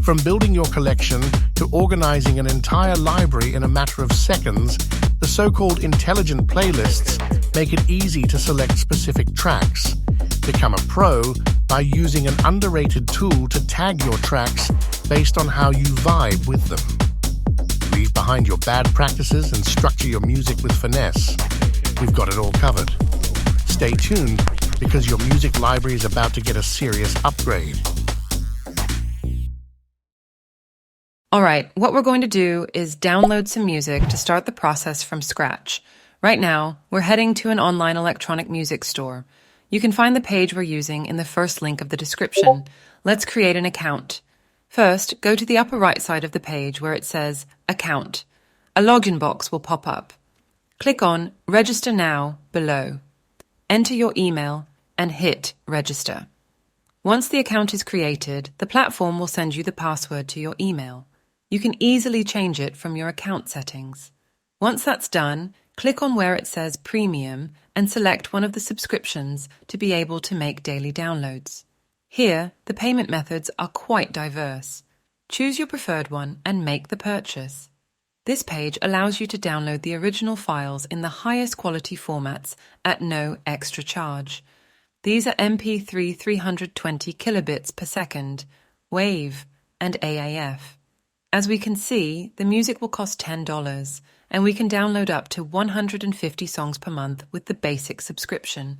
From building your collection to organizing an entire library in a matter of seconds, the so-called intelligent playlists make it easy to select specific tracks. Become a pro by using an underrated tool to tag your tracks based on how you vibe with them. Leave behind your bad practices and structure your music with finesse. We've got it all covered. Stay tuned, because your music library is about to get a serious upgrade. Alright, what we're going to do is download some music to start the process from scratch. Right now, we're heading to an online electronic music store. You can find the page we're using in the first link of the description. Let's create an account. First, go to the upper right side of the page where it says Account. A login box will pop up. Click on Register Now below. Enter your email and hit Register. Once the account is created, the platform will send you the password to your email. You can easily change it from your account settings. Once that's done, click on where it says Premium and select one of the subscriptions to be able to make daily downloads. Here, the payment methods are quite diverse. Choose your preferred one and make the purchase. This page allows you to download the original files in the highest quality formats at no extra charge. These are MP3 320 kilobits per second, WAV, and AAF. As we can see, the music will cost $10, and we can download up to 150 songs per month with the basic subscription.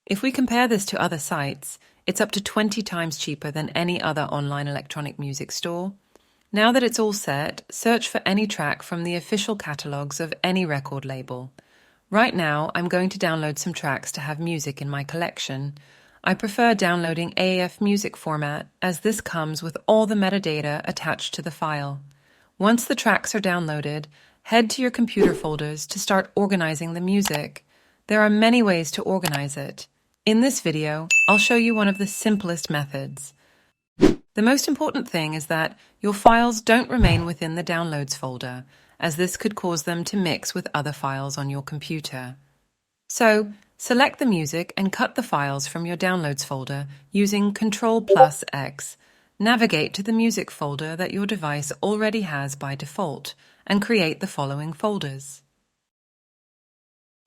If we compare this to other sites, it's up to 20 times cheaper than any other online electronic music store. Now that it's all set, search for any track from the official catalogues of any record label. Right now, I'm going to download some tracks to have music in my collection. I prefer downloading AAF music format, as this comes with all the metadata attached to the file. Once the tracks are downloaded, head to your computer folders to start organizing the music. There are many ways to organize it. In this video, I'll show you one of the simplest methods. The most important thing is that your files don't remain within the Downloads folder, as this could cause them to mix with other files on your computer. So, select the music and cut the files from your Downloads folder using Ctrl+X. Navigate to the music folder that your device already has by default and create the following folders: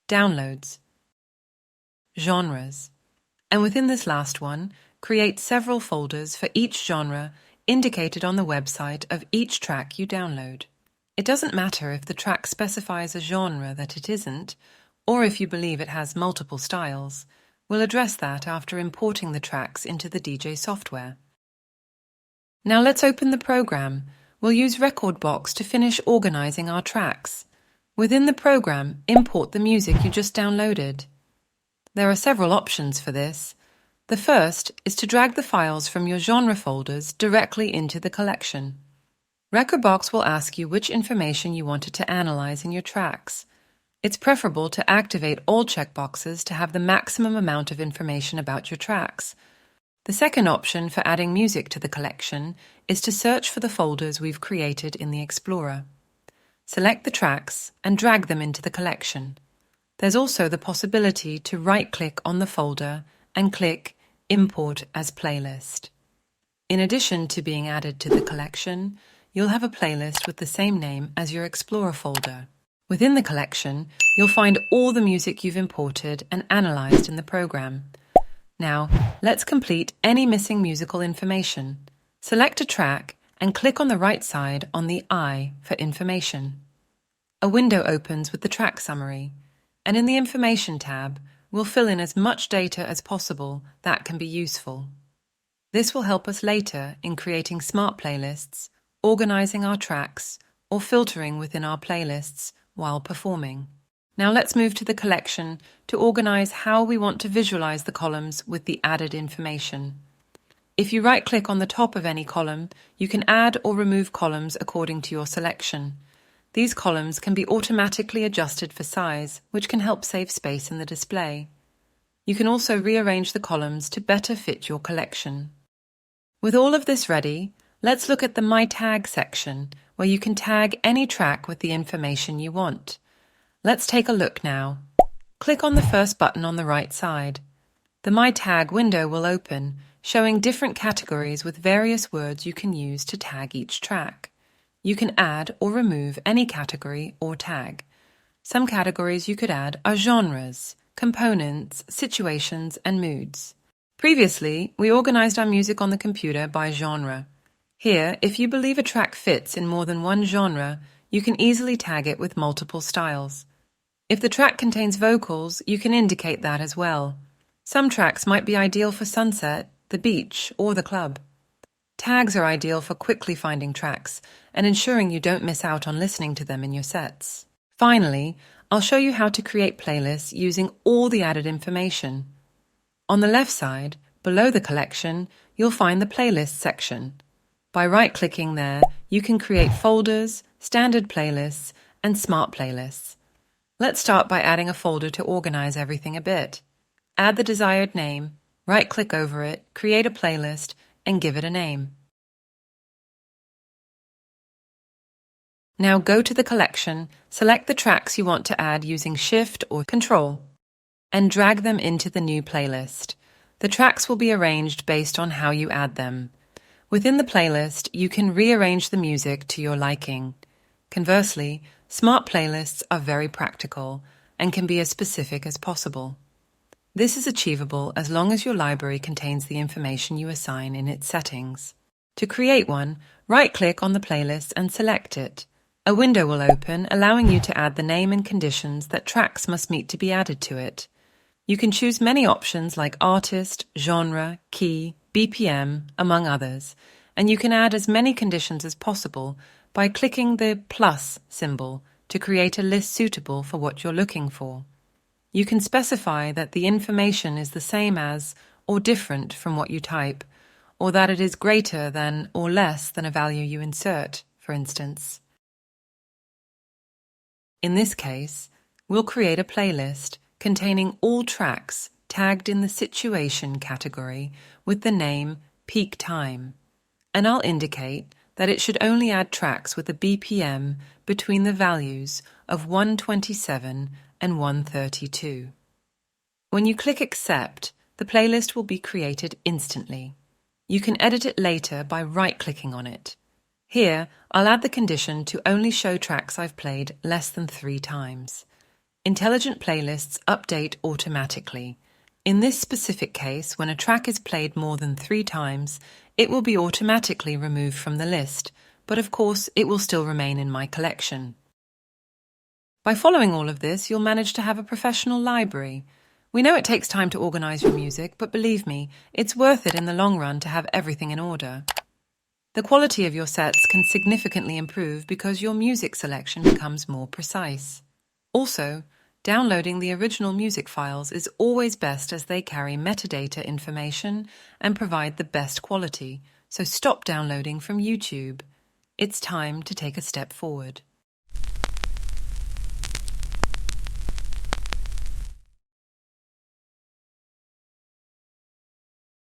Downloads, Genres, and within this last one, create several folders for each genre indicated on the website of each track you download. It doesn't matter if the track specifies a genre that it isn't, or if you believe it has multiple styles. We'll address that after importing the tracks into the DJ software. Now let's open the program. We'll use Rekordbox to finish organizing our tracks. Within the program, import the music you just downloaded. There are several options for this. The first is to drag the files from your genre folders directly into the collection. Rekordbox will ask you which information you wanted to analyze in your tracks. It's preferable to activate all checkboxes to have the maximum amount of information about your tracks. The second option for adding music to the collection is to search for the folders we've created in the Explorer. Select the tracks and drag them into the collection. There's also the possibility to right-click on the folder and click Import as Playlist. In addition to being added to the collection, you'll have a playlist with the same name as your Explorer folder. Within the collection, you'll find all the music you've imported and analyzed in the program. Now, let's complete any missing musical information. Select a track and click on the right side on the I for information. A window opens with the track summary, and in the Information tab, we'll fill in as much data as possible that can be useful. This will help us later in creating smart playlists, organizing our tracks, or filtering within our playlists while performing. Now let's move to the collection to organize how we want to visualize the columns with the added information. If you right-click on the top of any column, you can add or remove columns according to your selection. These columns can be automatically adjusted for size, which can help save space in the display. You can also rearrange the columns to better fit your collection. With all of this ready, let's look at the My Tag section, where you can tag any track with the information you want. Let's take a look now. Click on the first button on the right side. The My Tag window will open, showing different categories with various words you can use to tag each track. You can add or remove any category or tag. Some categories you could add are genres, components, situations, and moods. Previously, we organized our music on the computer by genre. Here, if you believe a track fits in more than one genre, you can easily tag it with multiple styles. If the track contains vocals, you can indicate that as well. Some tracks might be ideal for sunset, the beach, or the club. Tags are ideal for quickly finding tracks and ensuring you don't miss out on listening to them in your sets. Finally, I'll show you how to create playlists using all the added information. On the left side, below the collection, you'll find the Playlists section. By right-clicking there, you can create folders, standard playlists, and smart playlists. Let's start by adding a folder to organize everything a bit. Add the desired name, right-click over it, create a playlist, and give it a name. Now go to the collection, select the tracks you want to add using Shift or Control, and drag them into the new playlist. The tracks will be arranged based on how you add them. Within the playlist, you can rearrange the music to your liking. Conversely, smart playlists are very practical and can be as specific as possible. This is achievable as long as your library contains the information you assign in its settings. To create one, right-click on the playlist and select it. A window will open, allowing you to add the name and conditions that tracks must meet to be added to it. You can choose many options like artist, genre, key, BPM, among others, and you can add as many conditions as possible by clicking the plus symbol to create a list suitable for what you're looking for. You can specify that the information is the same as or different from what you type, or that it is greater than or less than a value you insert, for instance. In this case, we'll create a playlist containing all tracks tagged in the Situation category with the name Peak Time, and I'll indicate that it should only add tracks with a BPM between the values of 127 and 132. When you click Accept, the playlist will be created instantly. You can edit it later by right-clicking on it. Here, I'll add the condition to only show tracks I've played less than 3 times. Intelligent playlists update automatically. In this specific case, when a track is played more than 3 times, it will be automatically removed from the list, but of course it will still remain in my collection. By following all of this, you'll manage to have a professional library. We know it takes time to organize your music, but believe me, it's worth it in the long run to have everything in order. The quality of your sets can significantly improve because your music selection becomes more precise. Also, downloading the original music files is always best as they carry metadata information and provide the best quality, so stop downloading from YouTube. It's time to take a step forward.